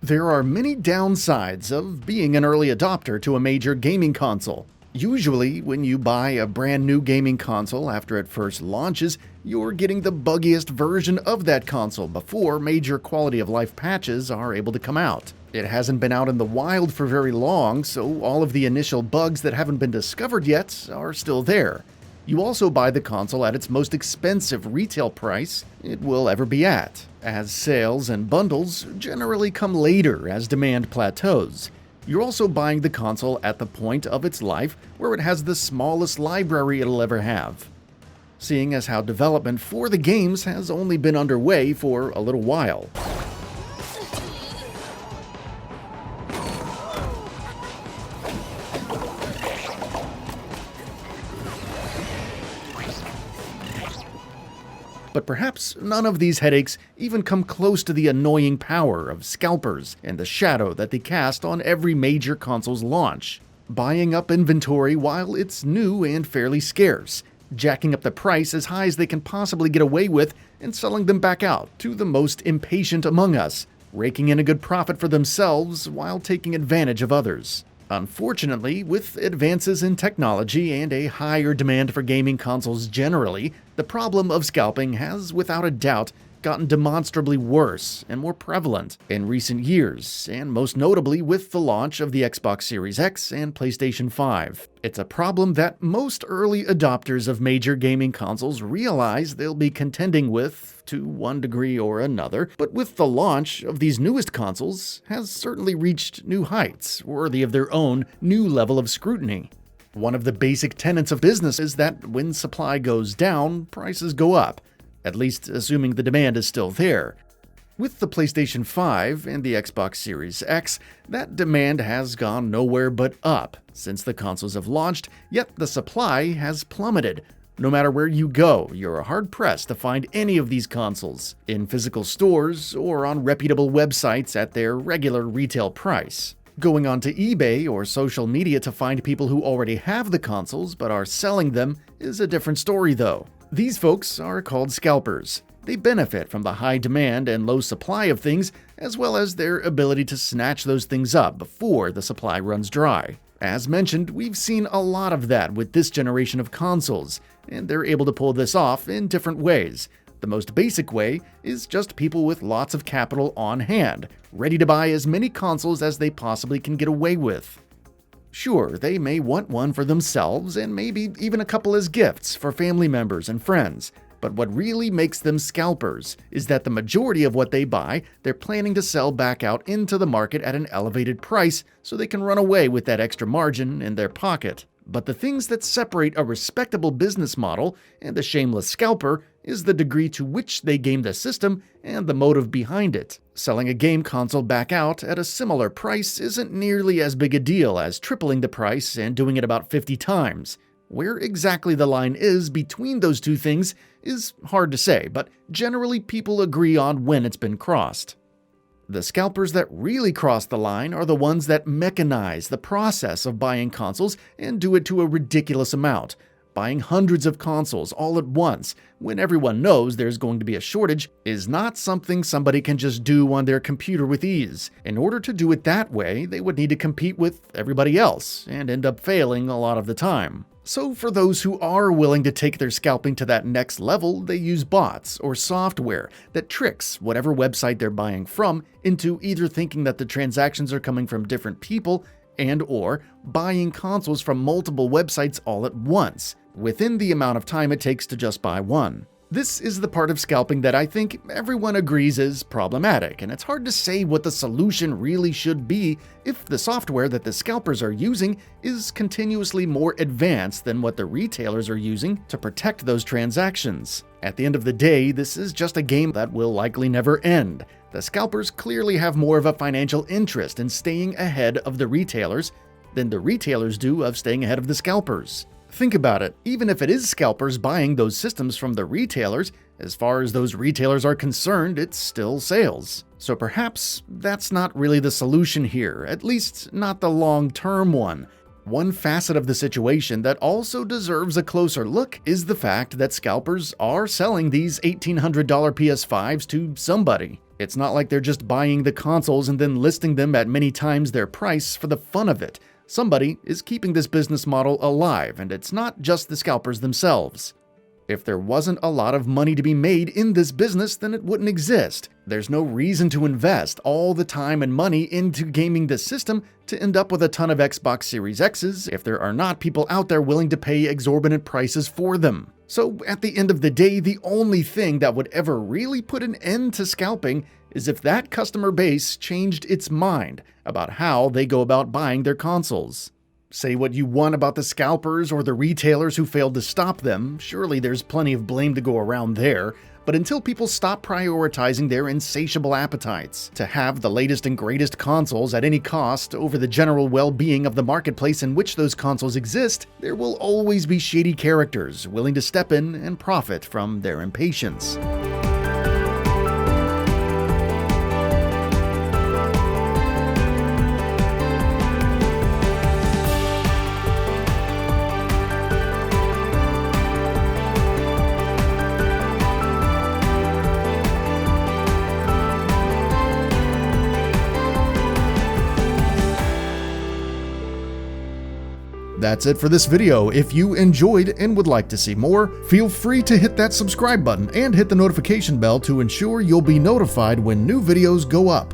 There are many downsides of being an early adopter to a major gaming console. Usually, when you buy a brand new gaming console after it first launches, you're getting the buggiest version of that console before major quality of life patches are able to come out. It hasn't been out in the wild for very long, so all of the initial bugs that haven't been discovered yet are still there. You also buy the console at its most expensive retail price it will ever be at, as sales and bundles generally come later as demand plateaus. You're also buying the console at the point of its life where it has the smallest library it'll ever have. Seeing as how development for the games has only been underway for a little while. But perhaps none of these headaches even come close to the annoying power of scalpers and the shadow that they cast on every major console's launch. Buying up inventory while it's new and fairly scarce, jacking up the price as high as they can possibly get away with, and selling them back out to the most impatient among us, raking in a good profit for themselves while taking advantage of others. Unfortunately, with advances in technology and a higher demand for gaming consoles generally, the problem of scalping has, without a doubt, gotten demonstrably worse and more prevalent in recent years, and most notably with the launch of the Xbox Series X and PlayStation 5. It's a problem that most early adopters of major gaming consoles realize they'll be contending with to one degree or another, but with the launch of these newest consoles has certainly reached new heights, worthy of their own new level of scrutiny. One of the basic tenets of business is that when supply goes down, prices go up, at least assuming the demand is still there. With the PlayStation 5 and the Xbox Series X, that demand has gone nowhere but up since the consoles have launched, yet the supply has plummeted. No matter where you go, you're hard-pressed to find any of these consoles in physical stores or on reputable websites at their regular retail price. Going onto eBay or social media to find people who already have the consoles but are selling them is a different story though. These folks are called scalpers. They benefit from the high demand and low supply of things, as well as their ability to snatch those things up before the supply runs dry. As mentioned, we've seen a lot of that with this generation of consoles, and they're able to pull this off in different ways. The most basic way is just people with lots of capital on hand, ready to buy as many consoles as they possibly can get away with. Sure, they may want one for themselves and maybe even a couple as gifts for family members and friends, but what really makes them scalpers is that the majority of what they buy, they're planning to sell back out into the market at an elevated price so they can run away with that extra margin in their pocket. But the things that separate a respectable business model and a shameless scalper is the degree to which they game the system and the motive behind it. Selling a game console back out at a similar price isn't nearly as big a deal as tripling the price and doing it about 50 times. Where exactly the line is between those two things is hard to say, but generally people agree on when it's been crossed. The scalpers that really cross the line are the ones that mechanize the process of buying consoles and do it to a ridiculous amount. Buying hundreds of consoles all at once, when everyone knows there's going to be a shortage, is not something somebody can just do on their computer with ease. In order to do it that way, they would need to compete with everybody else, and end up failing a lot of the time. So for those who are willing to take their scalping to that next level, they use bots or software that tricks whatever website they're buying from into either thinking that the transactions are coming from different people and or buying consoles from multiple websites all at once, within the amount of time it takes to just buy one. This is the part of scalping that I think everyone agrees is problematic, and it's hard to say what the solution really should be if the software that the scalpers are using is continuously more advanced than what the retailers are using to protect those transactions. At the end of the day, this is just a game that will likely never end. The scalpers clearly have more of a financial interest in staying ahead of the retailers than the retailers do of staying ahead of the scalpers. Think about it, even if it is scalpers buying those systems from the retailers, as far as those retailers are concerned, it's still sales. So perhaps that's not really the solution here, at least not the long-term one. One facet of the situation that also deserves a closer look is the fact that scalpers are selling these $1,800 PS5s to somebody. It's not like they're just buying the consoles and then listing them at many times their price for the fun of it. Somebody is keeping this business model alive, and it's not just the scalpers themselves. If there wasn't a lot of money to be made in this business, then it wouldn't exist. There's no reason to invest all the time and money into gaming this system to end up with a ton of Xbox Series X's if there are not people out there willing to pay exorbitant prices for them. So at the end of the day, the only thing that would ever really put an end to scalping is if that customer base changed its mind about how they go about buying their consoles. Say what you want about the scalpers or the retailers who failed to stop them, surely there's plenty of blame to go around there, but until people stop prioritizing their insatiable appetites to have the latest and greatest consoles at any cost over the general well-being of the marketplace in which those consoles exist, there will always be shady characters willing to step in and profit from their impatience. That's it for this video. If you enjoyed and would like to see more, feel free to hit that subscribe button and hit the notification bell to ensure you'll be notified when new videos go up.